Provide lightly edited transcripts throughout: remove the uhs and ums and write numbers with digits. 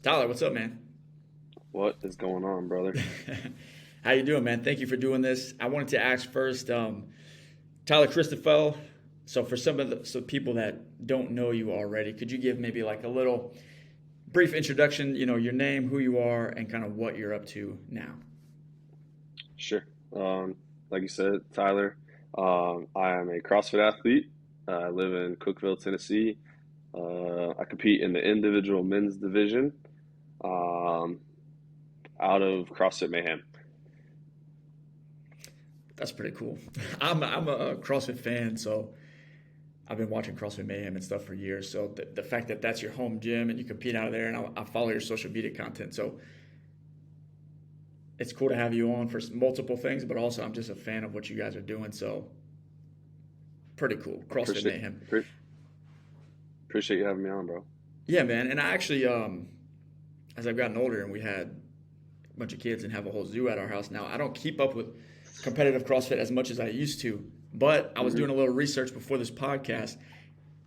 Tyler, what's up, man? What is going on, brother? How you doing, man? Thank you for doing this. I wanted to ask first, Tyler Christophel. So for some people that don't know you already, could you give maybe like a little brief introduction? Your name, who you are, and kind of what you're up to now. Sure. Like you said, Tyler, I am a CrossFit athlete. I live in Cookeville, Tennessee. I compete in the individual men's division um, out of CrossFit Mayhem. That's pretty cool. I'm a CrossFit fan, so I've been watching CrossFit Mayhem and stuff for years. So the fact that that's your home gym and you compete out of there, and I follow your social media content, so it's cool to have you on for multiple things. But also, I'm just a fan of what you guys are doing. So pretty cool. CrossFit Appreciate Mayhem. pre- appreciate you having me on, bro. Yeah, man. And I actually, as I've gotten older and we had a bunch of kids and have a whole zoo at our house now, I don't keep up with competitive CrossFit as much as I used to. But I was hmm doing a little research before this podcast,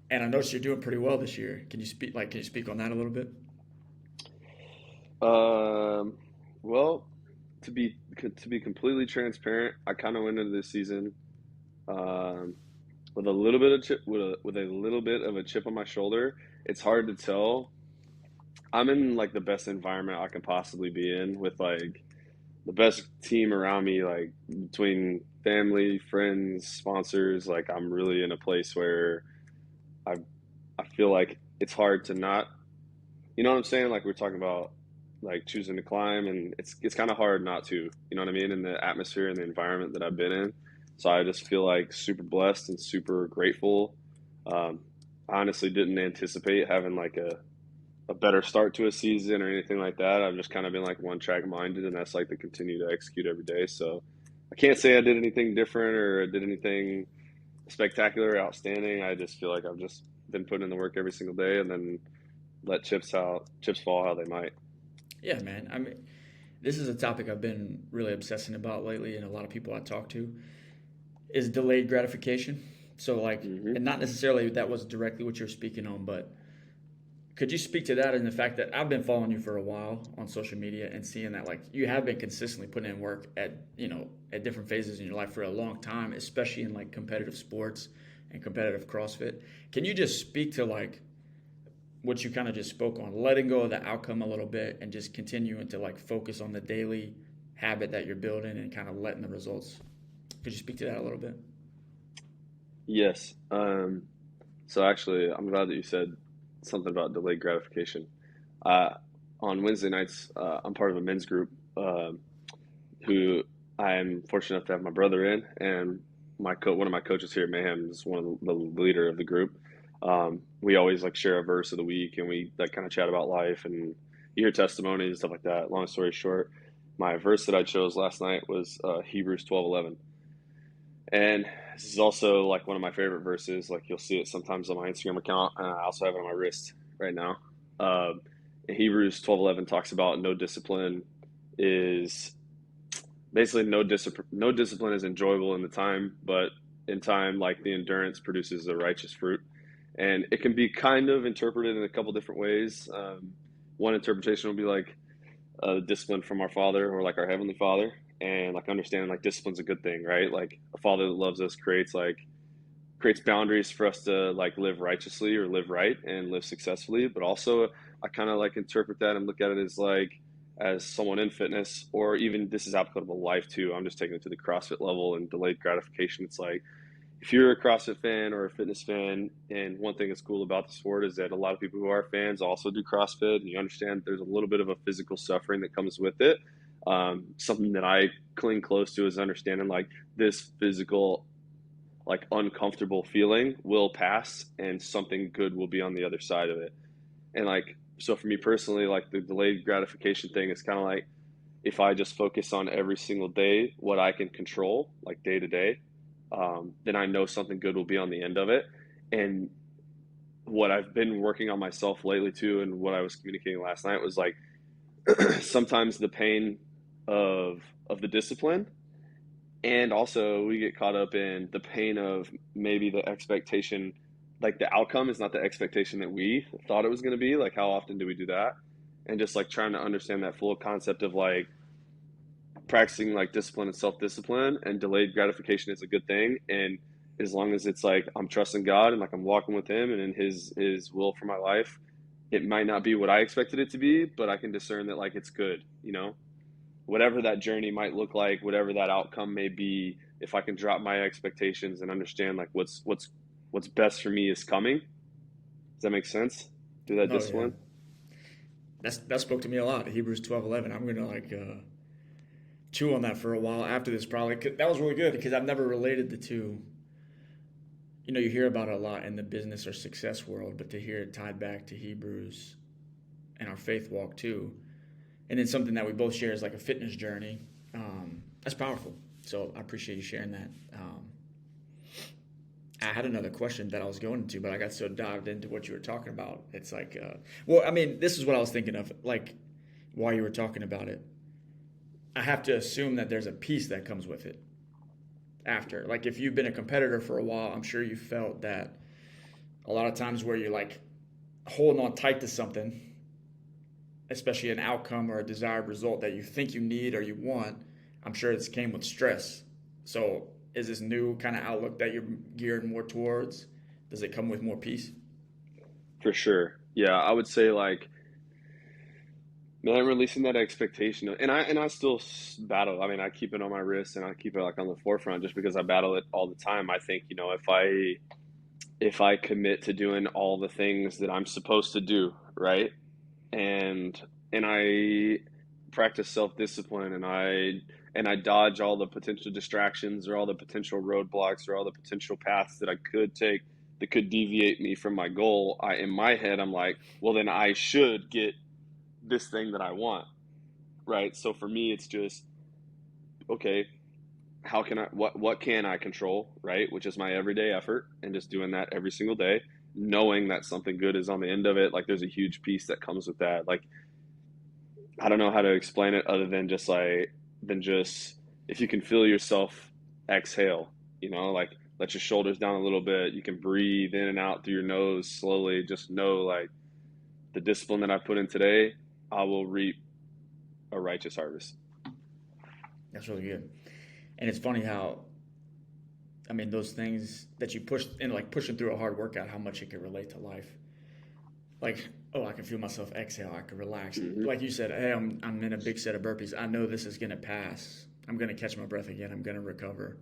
and I noticed you're doing pretty well this year. Can you speak on that a little bit? Um, well, to be completely transparent, I kind of went into this season um, with a little bit of chip with a little bit of a chip on my shoulder. It's hard to tell. I'm in like the best environment I can possibly be in with like the best team around me, like between family, friends, sponsors. Like I'm really in a place where I I feel like it's hard to not, you know what I'm saying? Like we're talking about like choosing to climb, and it's kind of hard not to, you know what I mean, in the atmosphere and the environment that I've been in. So I just feel like super blessed and super grateful. Um, I honestly didn't anticipate having like a better start to a season or anything like that. I've just kind of been like one track minded, and that's like to continue to execute every day. So I can't say I did anything different or did anything spectacular or outstanding. I just feel like I've just been putting in the work every single day, and then let chips fall how they might. Yeah, man. I mean, this is a topic I've been really obsessing about lately, and a lot of people I talk to is delayed gratification. So, like, hmm and not necessarily that was directly what you're speaking on, but could you speak to that and the fact that I've been following you for a while on social media and seeing that like you have been consistently putting in work at at different phases in your life for a long time, especially in like competitive sports and competitive CrossFit. Can you just speak to like what you kind of just spoke on, letting go of the outcome a little bit and just continuing to like focus on the daily habit that you're building and kind of letting the results? Could you speak to that a little bit? Yes. So actually, I'm glad that you said something about delayed gratification. Uh, on Wednesday nights, I'm part of a men's group who I'm fortunate enough to have my brother in, and one of my coaches here at Mayhem is one of the leader of the group. We always like share a verse of the week, and we like kind of chat about life and you hear testimonies and stuff like that. Long story short, my verse that I chose last night was Hebrews 12:11, and this is also like one of my favorite verses. Like you'll see it sometimes on my Instagram account, and I also have it on my wrist right now. Um, Hebrews 12:11 talks about no discipline is basically no discipline is enjoyable in the time, but in time, like the endurance produces a righteous fruit, and it can be kind of interpreted in a couple different ways. One interpretation will be like discipline from our Father or like our Heavenly Father, and like understanding like discipline's a good thing, right? Like a Father that loves us creates boundaries for us to like live righteously or live right and live successfully. But also, I kind of like interpret that and look at it as like as someone in fitness, or even this is applicable to life too. I'm just taking it to the CrossFit level and delayed gratification. It's like if you're a CrossFit fan or a fitness fan, and one thing that's cool about the sport is that a lot of people who are fans also do CrossFit, and you understand there's a little bit of a physical suffering that comes with it. Something that I cling close to is understanding like this physical like uncomfortable feeling will pass and something good will be on the other side of it. And like so for me personally, like the delayed gratification thing is kind of like if I just focus on every single day what I can control, like day to day, then I know something good will be on the end of it. And what I've been working on myself lately too, and what I was communicating last night was like sometimes the pain of of the discipline, and also we get caught up in the pain of maybe the expectation, like the outcome is not the expectation that we thought it was going to be. Like how often do we do that? and just like trying to understand that full concept of like practicing like discipline and self-discipline, and delayed gratification is a good thing. And as long as it's like I'm trusting God and like I'm walking with him and in his will for my life, it might not be what I expected it to be, but I can discern that like it's good, whatever that journey might look like, whatever that outcome may be, if I can drop my expectations and understand like what's best for me is coming. Does that make sense? Through that Oh yeah, discipline. that spoke to me a lot. Hebrews 12:11. I'm gonna chew on that for a while after this, probably. 'Cause that was really good because I've never related the two. You hear about it a lot in the business or success world, but to hear it tied back to Hebrews and our faith walk too, and then something that we both share is like a fitness journey. That's powerful. So I appreciate you sharing that. I had another question that I was going into, but I got so dived into what you were talking about. It's like, well, I mean, this is what I was thinking of, like, while you were talking about it. I have to assume that there's a peace that comes with it after. Like, if you've been a competitor for a while, I'm sure you felt that a lot of times where you're like holding on tight to something, especially an outcome or a desired result that you think you need or you want, I'm sure it's came with stress. So is this new kind of outlook that you're geared more towards? Does it come with more peace? For sure. Yeah, I would say like, man, releasing that expectation, and I still battle. I mean, I keep it on my wrist and I keep it like on the forefront just because I battle it all the time. I think, if I commit to doing all the things that I'm supposed to do, right? And I practice self-discipline, and I dodge all the potential distractions or all the potential roadblocks or all the potential paths that I could take that could deviate me from my goal. In my head, I'm like, well, then I should get this thing that I want, right? So for me, it's just, okay, how can what can I control, right? Which is my everyday effort, and just doing that every single day, knowing that something good is on the end of it. Like, there's a huge piece that comes with that. Like, I don't know how to explain it other than just if you can feel yourself exhale, like let your shoulders down a little bit. You can breathe in and out through your nose slowly. Just know like the discipline that I put in today, I will reap a righteous harvest. That's really good. And it's funny how, I mean, those things that you push in, like pushing through a hard workout, how much it can relate to life. Like, oh, I can feel myself exhale. I can relax. Hmm. Like you said, hey, I'm in a big set of burpees. I know this is going to pass. I'm going to catch my breath again. I'm going to recover.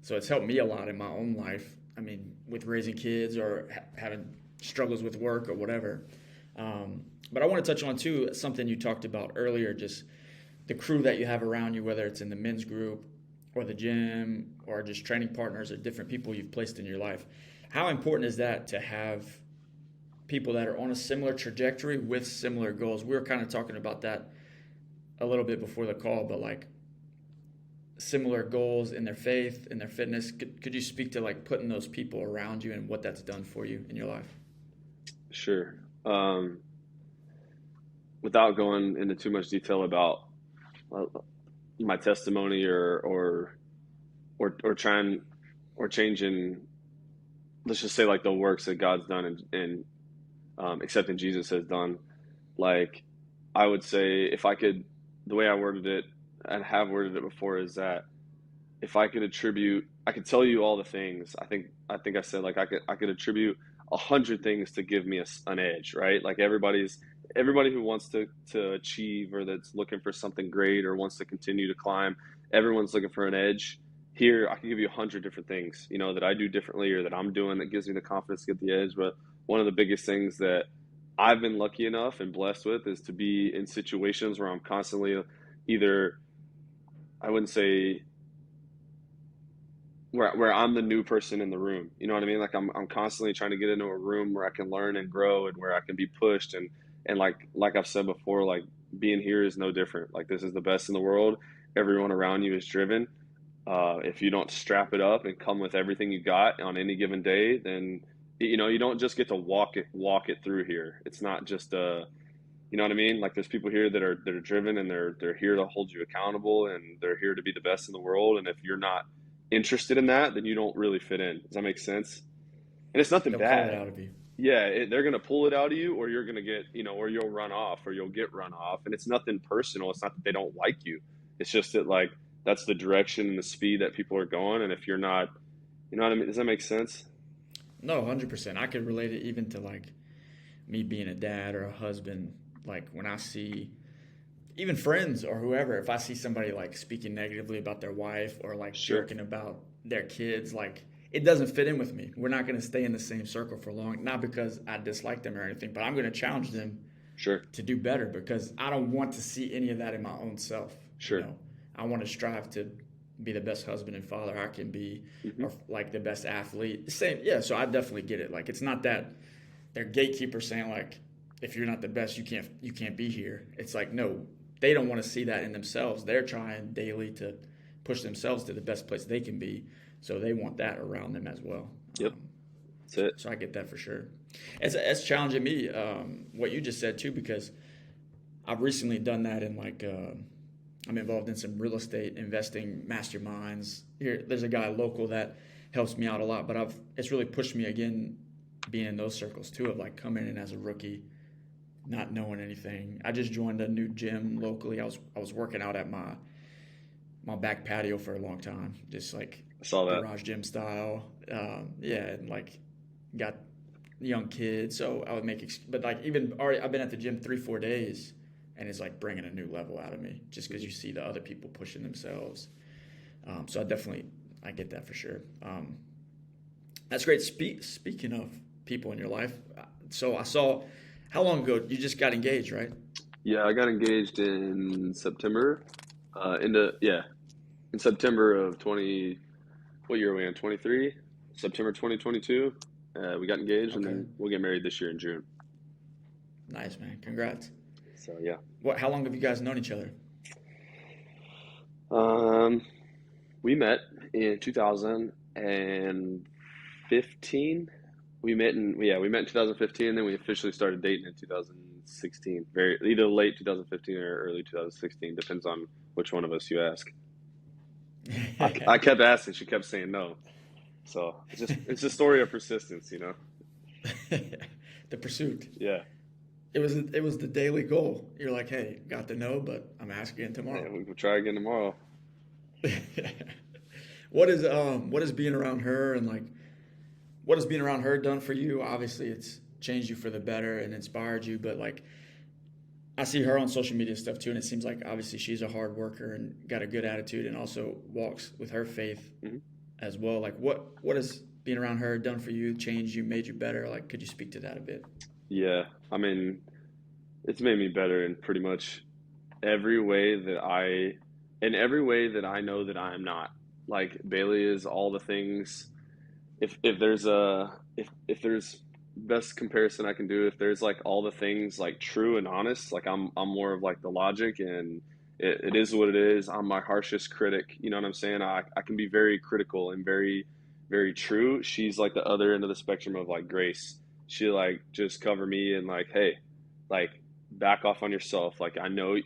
So it's helped me a lot in my own life. I mean, with raising kids or having struggles with work or whatever. But I want to touch on, too, something you talked about earlier, just the crew that you have around you, whether it's in the men's group or the gym or just training partners or different people you've placed in your life. How important is that to have people that are on a similar trajectory with similar goals? We were kind of talking about that a little bit before the call, but like similar goals in their faith, in their fitness. Could you speak to like putting those people around you and what that's done for you in your life? Sure. Without going into too much detail about uh, my testimony or trying or changing, let's just say like the works that God's done and accepting Jesus has done. Like, I would say, if I could, the way I worded it and have worded it before is that if I could attribute, I could tell you all the things. I think I said like I could attribute 100 things to give me an edge, right? Like, everybody who wants to achieve, or that's looking for something great or wants to continue to climb, everyone's looking for an edge. Here, I can give you 100 different things, that I do differently or that I'm doing that gives me the confidence to get the edge. But one of the biggest things that I've been lucky enough and blessed with is to be in situations where I'm constantly either, I wouldn't say where I'm the new person in the room. You know what I mean? Like, I'm constantly trying to get into a room where I can learn and grow and where I can be pushed, and like I've said before, like, being here is no different. Like, this is the best in the world. Everyone around you is driven. If you don't strap it up and come with everything you got on any given day, then you don't just get to walk it through here. It's not just you know what I mean? Like, there's people here that are driven, and they're here to hold you accountable, and they're here to be the best in the world. And if you're not interested in that, then you don't really fit in. Does that make sense? And it's nothing They'll call it bad. out of you. they're going to pull it out of you, or you're going to get, or you'll run off, or you'll get run off. And it's nothing personal. It's not that they don't like you. It's just that, like, that's the direction and the speed that people are going. And if you're not, you know what I mean? Does that make sense? No, 100%. I could relate it even to like me being a dad or a husband. Like when I see even friends or whoever, if I see somebody like speaking negatively about their wife or like Sure. joking about their kids, like it doesn't fit in with me. We're not going to stay in the same circle for long, not because I dislike them or anything, but I'm going to challenge them Sure. to do better because I don't want to see any of that in my own self. Sure. I want to strive to be the best husband and father I can be, Mm-hmm. or like the best athlete. Same, yeah. So I definitely get it. Like it's not that they're gatekeepers saying like, if you're not the best, you can't be here. It's like no, they don't want to see that in themselves. They're trying daily to push themselves to the best place they can be. So they want that around them as well. Yep. That's it. So I get that for sure. It's challenging me, what you just said too, because I've recently done that in like, I'm involved in some real estate investing masterminds. Here, there's a guy local that helps me out a lot, but it's really pushed me again being in those circles too of like coming in as a rookie, not knowing anything. I just joined a new gym locally. I was working out at my back patio for a long time, just like I saw that. garage gym style. And like got young kids, so I would but like even already I've been at the gym 3-4 days, and it's like bringing a new level out of me just because you see the other people pushing themselves. So I get that for sure. That's great. Speaking of people in your life, so I saw, how long ago you just got engaged, right? Yeah, I got engaged in September. In September of 20. What year are we in? 23. September 2022. We got engaged, and Okay. then we'll get married this year in June. Nice, man. Congrats. So yeah. How long have you guys known each other? We met in 2015. We met in 2015, then we officially started dating in 2016. Either late 2015 or early 2016, depends on which one of us you ask. I kept asking, she kept saying no. So it's a story of persistence, you know. The pursuit. Yeah. It was the daily goal. You're like, hey, got the no, but I'm asking Yeah, tomorrow. we will try again tomorrow. What is being around her, and like what has being around her done for you? Obviously it's changed you for the better and inspired you, but like I see her on social media stuff too, and it seems like obviously she's a hard worker and got a good attitude and also walks with her faith Mm-hmm. as well. Like what has being around her done for you, changed you, made you better? Like could you speak to that a bit? Yeah, I mean, it's made me better in pretty much every way that I know that I am not. Like Bailey is all the things. If there's best comparison I can do, if there's like all the things like true and honest, like I'm more of like the logic, and it is what it is. I'm my harshest critic. You know what I'm saying? I can be very critical and very, very true. She's like the other end of the spectrum of like grace. She like just cover me and like, hey, like back off on yourself. Like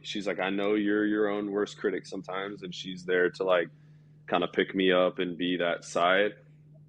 she's like, I know you're your own worst critic sometimes, and she's there to like kind of pick me up and be that side.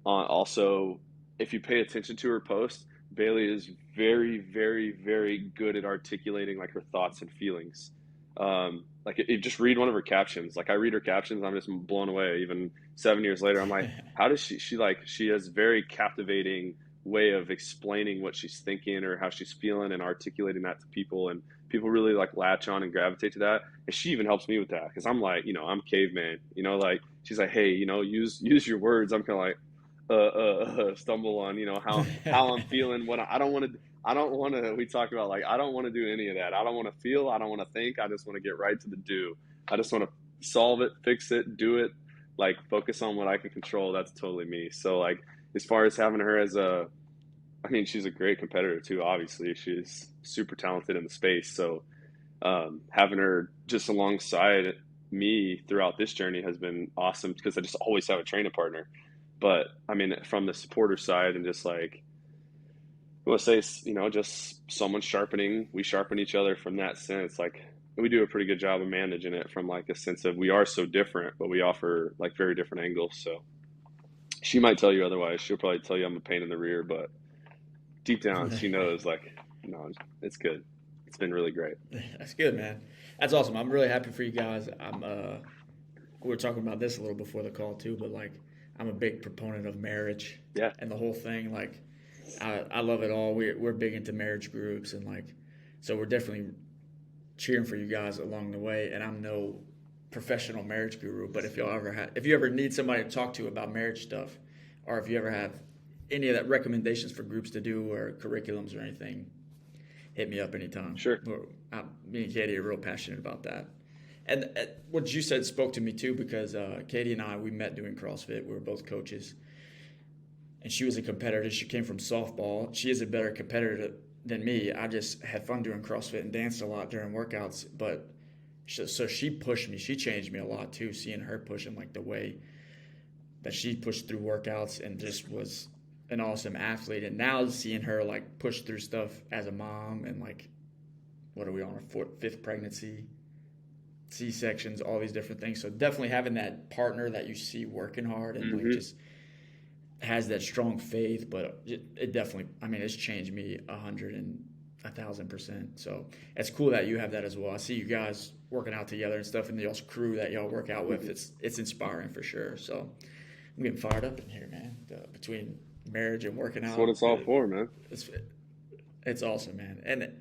Also, if you pay attention to her post, Bailey is very, very, very good at articulating like her thoughts and feelings. Like just read one of her captions. Like I read her captions, I'm just blown away. Even 7 years later, I'm like, how does she has very captivating way of explaining what she's thinking or how she's feeling and articulating that to people, and people really like latch on and gravitate to that. And she even helps me with that because I'm like, I'm caveman, like she's like, hey, use your words. I'm kind of like stumble on how I'm feeling. What I don't want to we talk about, like I don't want to do any of that. I don't want to feel, I don't want to think. I just want to get right to the do. I just want to solve it, fix it, do it, like focus on what I can control. That's totally me. So like as far as having her as she's a great competitor too. Obviously she's super talented in the space. So having her just alongside me throughout this journey has been awesome because I just always have a training partner. But I mean, from the supporter side and just like, I want to say, just someone we sharpen each other from that sense. Like we do a pretty good job of managing it from like a sense of we are so different, but we offer like very different angles. So she might tell you otherwise. She'll probably tell you I'm a pain in the rear, but deep down, she knows, like, no, it's good. It's been really great. That's good, man. That's awesome. I'm really happy for you guys. We were talking about this a little before the call too, but like I'm a big proponent of marriage Yeah. and the whole thing. Like I love it all. We're big into marriage groups and like so we're definitely cheering for you guys along the way. And I'm no professional marriage guru, but if you ever need somebody to talk to about marriage stuff, or if you ever have any of that recommendations for groups to do or curriculums or anything, hit me up anytime. Sure. Me and Katie are real passionate about that. And what you said spoke to me too, because Katie and I, we met doing CrossFit. We were both coaches. And she was a competitor. She came from softball. She is a better competitor than me. I just had fun doing CrossFit and danced a lot during workouts. But so she pushed me. She changed me a lot too, seeing her pushing like the way that she pushed through workouts and just was an awesome athlete. And now seeing her like push through stuff as a mom and like, what are we on, our fifth pregnancy, C-sections, all these different things. So definitely having that partner that you see working hard and like just has that strong faith, but it definitely, I mean, it's changed me 1,000%. So it's cool that you have that as well. I see you guys working out together and stuff, and y'all's crew that y'all work out with. It's inspiring for sure. So I'm getting fired up in here, man. Between marriage and working out, That's what it's all for, man. It's awesome, man. And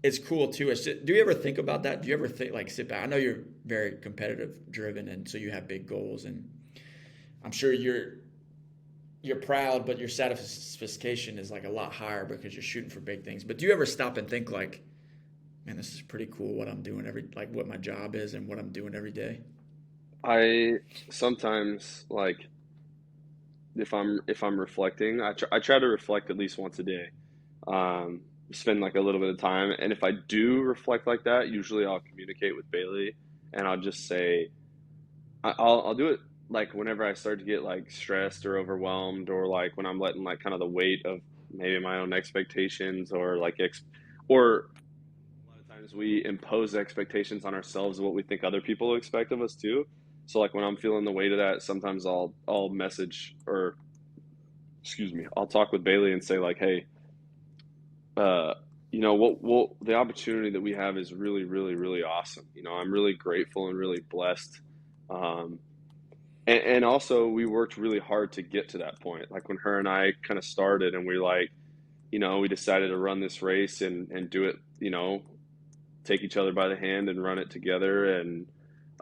it's cool too. Do you ever think about that? Do you ever think like sit back? I know you're very competitive driven, and so you have big goals, and I'm sure you're proud, but your satisfaction is like a lot higher because you're shooting for big things. But do you ever stop and think like, man, this is pretty cool what I'm doing like what my job is and what I'm doing every day? I sometimes, like, if I'm reflecting, I try to reflect at least once a day. Spend like a little bit of time, and if I do reflect like that, usually I'll communicate with Bailey, and I'll just say, I'll do it like whenever I start to get like stressed or overwhelmed, or like when I'm letting like kind of the weight of maybe my own expectations, or like or a lot of times we impose expectations on ourselves of what we think other people expect of us too. So like when I'm feeling the weight of that, sometimes I'll message, or excuse me, I'll talk with Bailey and say like, hey, what the opportunity that we have is really, really, really awesome. I'm really grateful and really blessed. And also we worked really hard to get to that point. Like when her and I kind of started, and we like, we decided to run this race and do it, take each other by the hand and run it together, and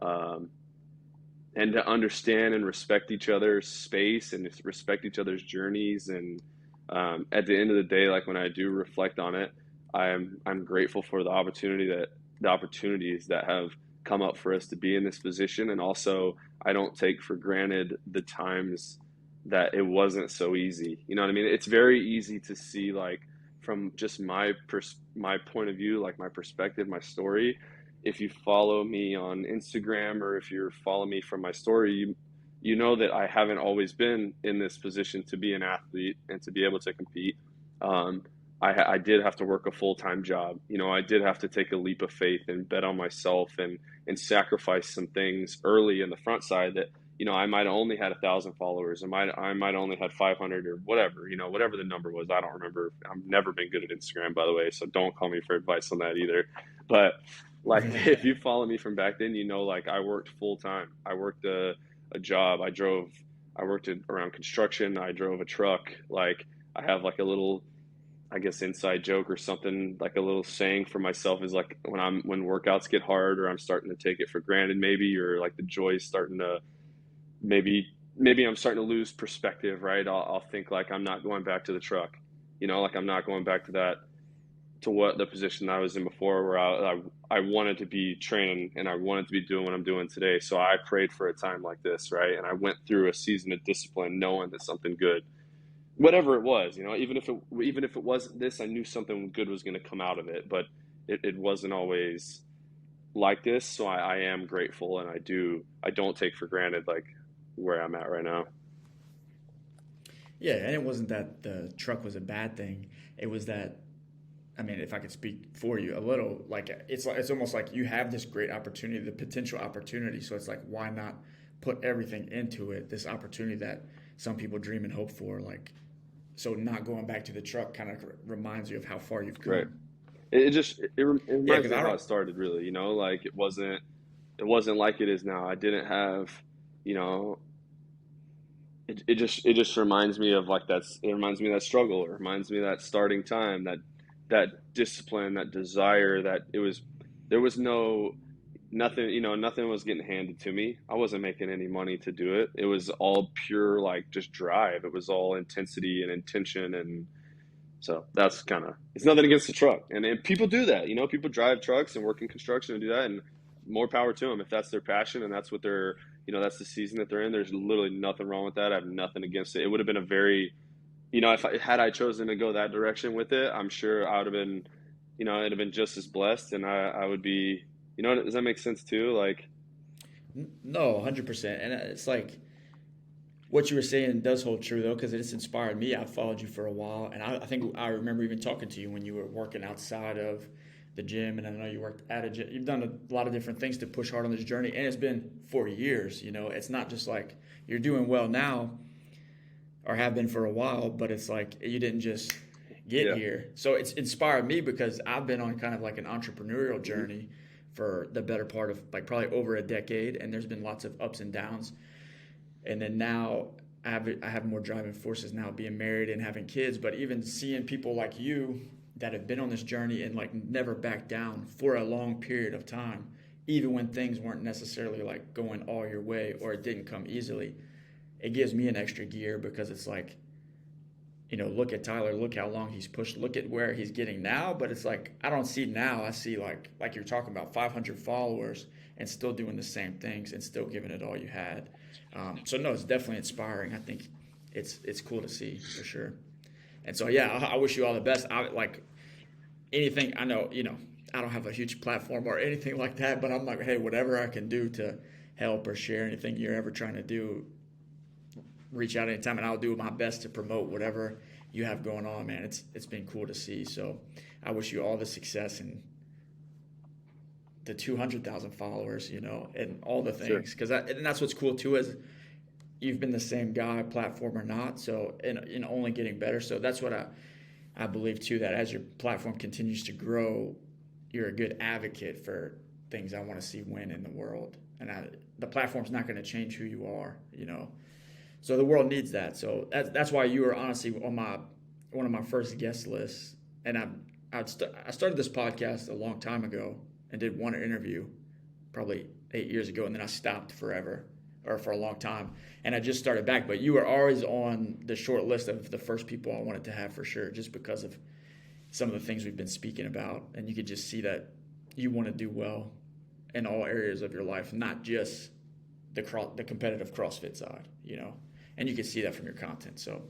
to understand and respect each other's space and respect each other's journeys. And at the end of the day, like when I do reflect on it, I'm grateful for the opportunities that have come up for us to be in this position. And also I don't take for granted the times that it wasn't so easy. You know what I mean? It's very easy to see, like, from just my point of view, like my perspective, my story. If you follow me on Instagram, or if you follow me from my story, you know that I haven't always been in this position to be an athlete and to be able to compete. I did have to work a full-time job. I did have to take a leap of faith and bet on myself and sacrifice some things early in the front side that, I might have only had 1,000 followers. I might only had 500 or whatever, whatever the number was. I don't remember. I've never been good at Instagram, by the way, so don't call me for advice on that either. But like, if you follow me from back then, like I worked full time. I worked a job. I worked around construction. I drove a truck. Like, I have like a little, I guess, inside joke or something, like a little saying for myself is like, when workouts get hard, or I'm starting to take it for granted maybe, or like the joy is starting to, maybe I'm starting to lose perspective, right? I'll think like, I'm not going back to the truck, like I'm not going back to what the position I was in before, where I wanted to be training and I wanted to be doing what I'm doing today. So I prayed for a time like this, right? And I went through a season of discipline, knowing that something good, whatever it was, even if it wasn't this, I knew something good was going to come out of it, but it wasn't always like this. So I am grateful, and I don't take for granted like where I'm at right now. Yeah, and it wasn't that the truck was a bad thing. It was that, I mean, if I could speak for you a little, like it's almost like you have this great opportunity, the potential opportunity. So it's like, why not put everything into it? This opportunity that some people dream and hope for, like so not going back to the truck kind of reminds you of how far you've Right. come. It Yeah, reminds because me of I how don't. it started, really. Like it wasn't like it is now. I didn't have, you know, it just reminds me of like it reminds me of that struggle. It reminds me of that starting time, that discipline, that desire. That it was there was no nothing, nothing was getting handed to me. I wasn't making any money to do it. It was all pure like just drive. It was all intensity and intention. And so that's it's nothing against the truck. And people do that. People drive trucks and work in construction and do that, and more power to them if that's their passion and that's what that's the season that they're in. There's literally nothing wrong with that. I have nothing against it. It would have been a very, if had I chosen to go that direction with it, I'm sure I would have been, it'd have been just as blessed, and I would be, does that make sense too? Like, No, 100%. And it's like what you were saying does hold true though, because it's inspired me. I followed you for a while, and I think I remember even talking to you when you were working outside of the gym, and I know you worked at a gym. You've done a lot of different things to push hard on this journey, and it's been 4 years. It's not just like you're doing well now or have been for a while, but it's like you didn't just get yeah. here. So it's inspired me because I've been on kind of like an entrepreneurial Hmm. journey for the better part of like probably over a decade, and there's been lots of ups and downs. And then now I have more driving forces now being married and having kids, but even seeing people like you that have been on this journey and like never back down for a long period of time, even when things weren't necessarily like going all your way or it didn't come easily, it gives me an extra gear because it's like, look at Tyler, look how long he's pushed, look at where he's getting now. But it's like, I don't see now, I see like you're talking about 500 followers and still doing the same things and still giving it all you had. So no, it's definitely inspiring. I think it's cool to see for sure. And so, yeah, I wish you all the best. I like anything. I know, I don't have a huge platform or anything like that, but I'm like, hey, whatever I can do to help or share anything you're ever trying to do, reach out anytime, and I'll do my best to promote whatever you have going on, man. It's been cool to see. So I wish you all the success and the 200,000 followers, and all the Sure. things, and that's what's cool too is you've been the same guy, platform or not. So and only getting better. So that's what I believe too, that as your platform continues to grow, you're a good advocate for things I want to see win in the world. And the platform's not going to change who you are. So the world needs that. So that's why you were honestly on one of my first guest lists. And I started this podcast a long time ago and did one interview, probably 8 years ago, and then I stopped forever or for a long time, and I just started back. But you were always on the short list of the first people I wanted to have for sure, just because of some of the things we've been speaking about, and you could just see that you want to do well in all areas of your life, not just the competitive CrossFit side. And you can see that from your content. So,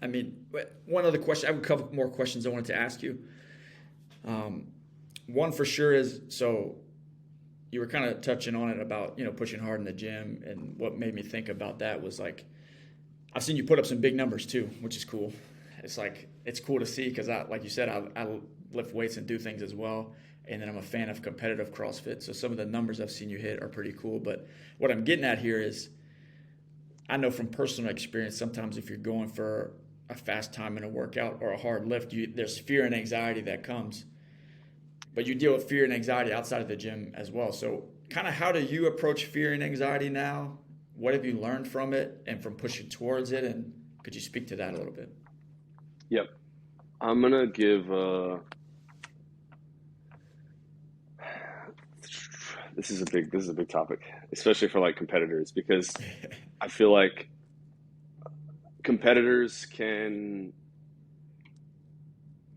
I mean, one other question. I have a couple more questions I wanted to ask you. One for sure is, so you were kind of touching on it about, pushing hard in the gym, and what made me think about that was like, I've seen you put up some big numbers too, which is cool. It's like, it's cool to see because like you said, I lift weights and do things as well. And then I'm a fan of competitive CrossFit. So some of the numbers I've seen you hit are pretty cool. But what I'm getting at here is, I know from personal experience, sometimes if you're going for a fast time in a workout or a hard lift, there's fear and anxiety that comes. But you deal with fear and anxiety outside of the gym as well. So kind of how do you approach fear and anxiety now? What have you learned from it and from pushing towards it? And could you speak to that a little bit? Yep. I'm gonna give this is a big topic, especially for like competitors, because I feel like competitors can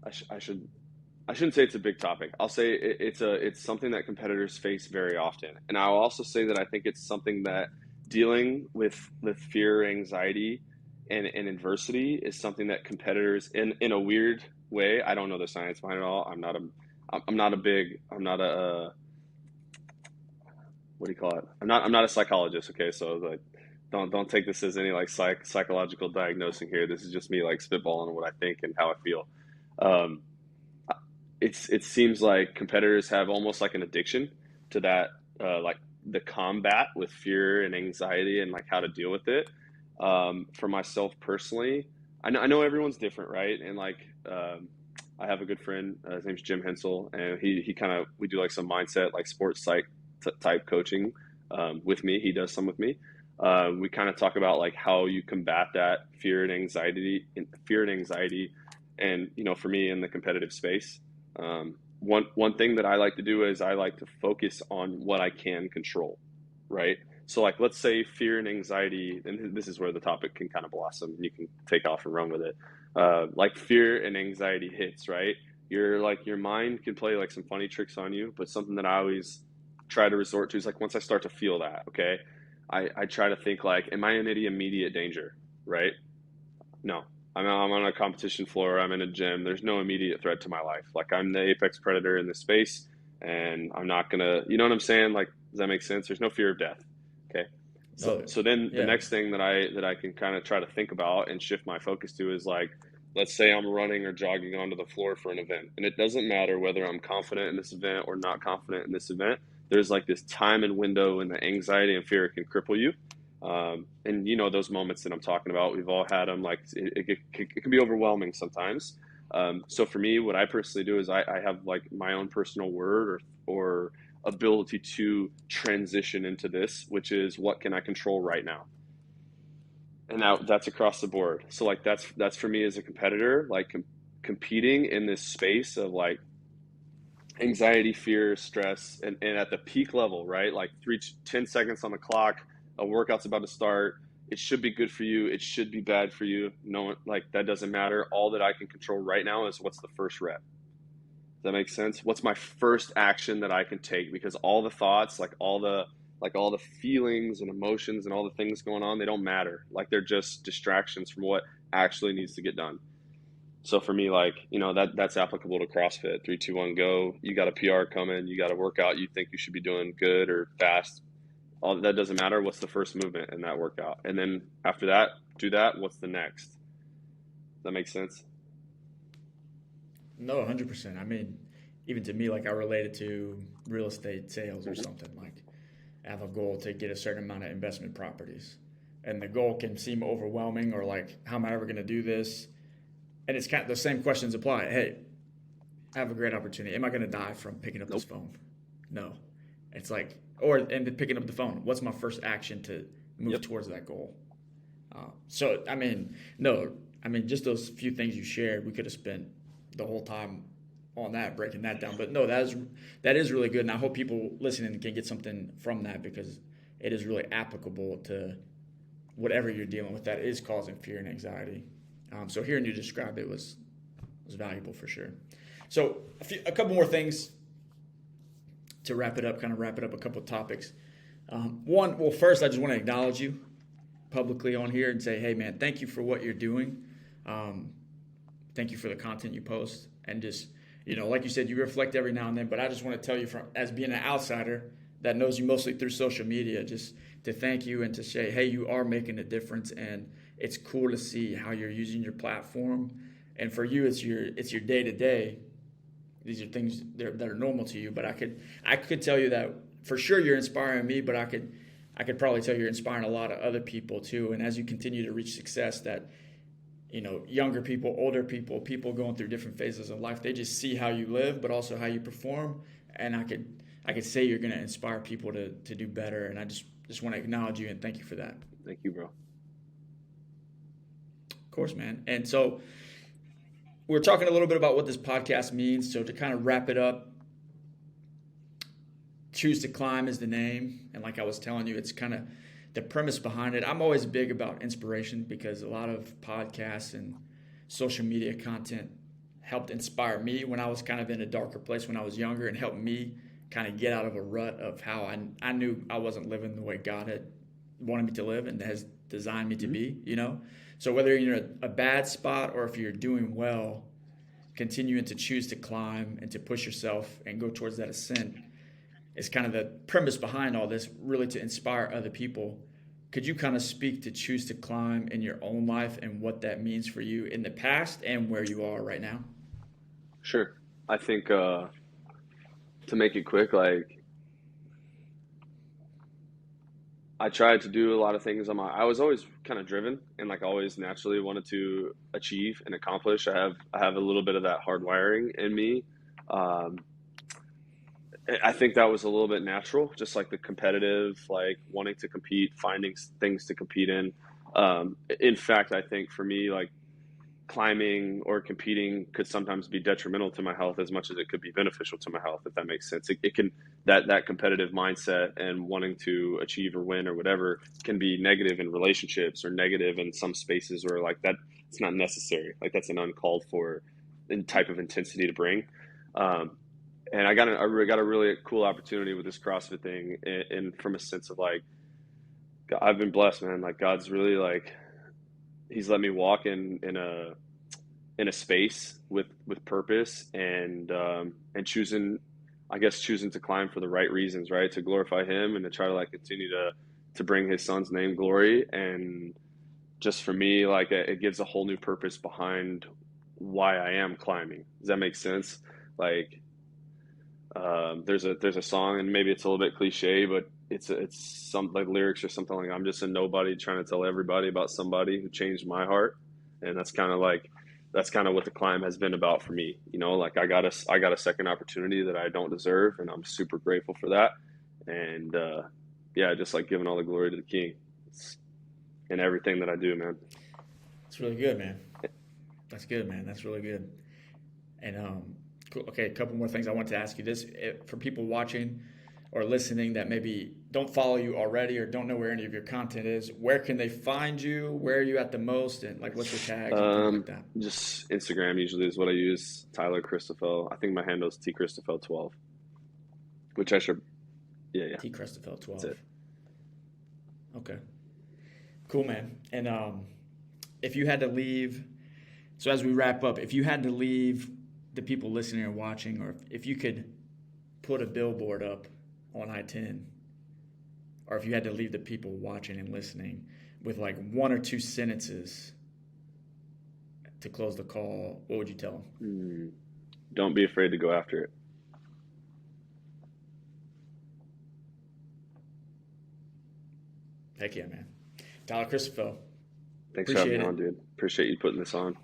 I should I shouldn't say it's a big topic. I'll say it's something that competitors face very often. And I'll also say that I think it's something that dealing with fear, anxiety, and adversity is something that competitors in a weird way. I don't know the science behind it all. I'm not a what do you call it? I'm not a psychologist, okay? So like don't take this as any like psychological diagnosing here. This is just me like spitballing on what I think and how I feel. Um, it seems like competitors have almost like an addiction to that, like the combat with fear and anxiety and like how to deal with it. For myself personally, I know everyone's different, right? And like, I have a good friend, his name's Jim Hensel, and he kind of, we do like some mindset, like sports psych type coaching, with me. He does some with me. We kind of talk about like how you combat that fear and anxiety. And, you know, for me in the competitive space, one thing that I like to do is I like to focus on what I can control, right? So like, let's say fear and anxiety, and this is where the topic can kind of blossom and you can take off and run with it. Like fear and anxiety hits, right? Your mind can play like some funny tricks on you, but something that I always try to resort to is like, once I start to feel that, okay, I try to think like, am I in any immediate danger, right? No. I'm on a competition floor. I'm in a gym. There's no immediate threat to my life. Like, I'm the apex predator in this space, and I'm not gonna. You know what I'm saying? Like, does that make sense? There's no fear of death. Okay. So No, so then the yeah, next thing that I can kind of try to think about and shift my focus to is like, let's say I'm running or jogging onto the floor for an event, and it doesn't matter whether I'm confident in this event or not confident in this event. There's like this time and window, and the anxiety and fear can cripple you. And you know those moments that I'm talking about, we've all had them. Like, it can be overwhelming sometimes. So for me, what I personally do is I have like my own personal word or ability to transition into this, which is what can I control right now? And now that's across the board. So like that's for me as a competitor, like competing in this space of like anxiety, fear, stress, and at the peak level, right? Like 10 seconds on the clock, a workout's about to start. It should be good for you. It should be bad for you. No, like that doesn't matter. All that I can control right now is what's the first rep. Does that make sense? What's my first action that I can take? Because all the thoughts, like all the feelings and emotions and all the things going on, they don't matter. Like, they're just distractions from what actually needs to get done. So for me, like, you know, that's applicable to CrossFit. 3, 2, 1, go. You got a PR coming. You got a workout you think you should be doing good or fast. All that doesn't matter. What's the first movement in that workout? And then after that, do that. What's the next? Does that make sense? no, 100%. I mean, even to me, like I relate it to real estate sales or Mm-hmm. something. Like, I have a goal to get a certain amount of investment properties, and the goal can seem overwhelming, or like, how am I ever going to do this? And it's kind of the same questions apply. Hey, I have a great opportunity. Am I going to die from picking up this Nope. phone? No. It's like, or and picking up the phone. What's my first action to move Yep. towards that goal? So I mean, no, I mean just those few things you shared, we could have spent the whole time on that, breaking that down. But no, that is really good, and I hope people listening can get something from that, because it is really applicable to whatever you're dealing with that is causing fear and anxiety. So hearing you describe it was valuable for sure. So a couple more things to wrap it up, kind of wrap it up, a couple of topics. Well, first, I just want to acknowledge you publicly on here and say, hey, man, thank you for what you're doing. Thank you for the content you post. And just, like you said, you reflect every now and then. But I just want to tell you, as being an outsider that knows you mostly through social media, just to thank you and to say, hey, you are making a difference. And it's cool to see how you're using your platform. And for you, it's your day to day. These are things that are normal to you. But I could tell you that for sure you're inspiring me. But I could probably tell you're inspiring a lot of other people too. And as you continue to reach success, that younger people, older people, people going through different phases of life, they just see how you live, but also how you perform. And I could say you're going to inspire people to do better. And I just want to acknowledge you and thank you for that. Thank you, bro. Of course, man. And so we're talking a little bit about what this podcast means. So to kind of wrap it up, Choose to Climb is the name. And like I was telling you, it's kind of the premise behind it. I'm always big about inspiration, because a lot of podcasts and social media content helped inspire me when I was kind of in a darker place when I was younger, and helped me kind of get out of a rut of how I knew I wasn't living the way God had wanted me to live and has designed me to be. So whether you're in a bad spot or if you're doing well, continuing to choose to climb and to push yourself and go towards that ascent is kind of the premise behind all this, really to inspire other people. Could you kind of speak to Choose to Climb in your own life and what that means for you in the past and where you are right now? Sure. I think to make it quick, like I tried to do a lot of things I was always kind of driven and like always naturally wanted to achieve and accomplish. I have a little bit of that hardwiring in me. Um, I think that was a little bit natural, just like the competitive, like wanting to compete, finding things to compete in. In fact, I think for me, like climbing or competing could sometimes be detrimental to my health as much as it could be beneficial to my health, if that makes sense. It can that competitive mindset and wanting to achieve or win or whatever can be negative in relationships or negative in some spaces where like that it's not necessary. Like that's an uncalled for type of intensity to bring. Um, and I got a really cool opportunity with this CrossFit thing, and from a sense of like I've been blessed, man. Like God's really like He's let me walk in a space with purpose and choosing, I guess, choosing to climb for the right reasons, right? To glorify Him and to try to like continue to bring His Son's name glory. And just for me, like it gives a whole new purpose behind why I am climbing. Does that make sense? Like there's a song, and maybe it's a little bit cliche, but it's some like lyrics or something like I'm just a nobody trying to tell everybody about somebody who changed my heart, and that's kind of what the climb has been about for me. You know, like I got a second opportunity that I don't deserve, and I'm super grateful for that. And yeah, just like giving all the glory to the King in everything that I do, man. That's really good, man. That's good, man. That's really good. And cool. Okay, a couple more things I want to ask you. This for people watching or listening that maybe don't follow you already or don't know where any of your content is. Where can they find you? Where are you at the most? And like, what's your tags and things like that? Just Instagram usually is what I use. Tyler Christophel. I think my handle is tchristopher12, which I should. Yeah, yeah. T Christophel That's 12. it. Okay, cool, man. And if you had to leave, so as we wrap up, if you had to leave the people listening or watching, or if you could put a billboard up on I-10, or if you had to leave the people watching and listening with like one or two sentences to close the call, what would you tell them? Don't be afraid to go after it. Heck yeah, man. Tyler Christophel. Thanks for having Appreciate me it. on, dude. Appreciate you putting this on.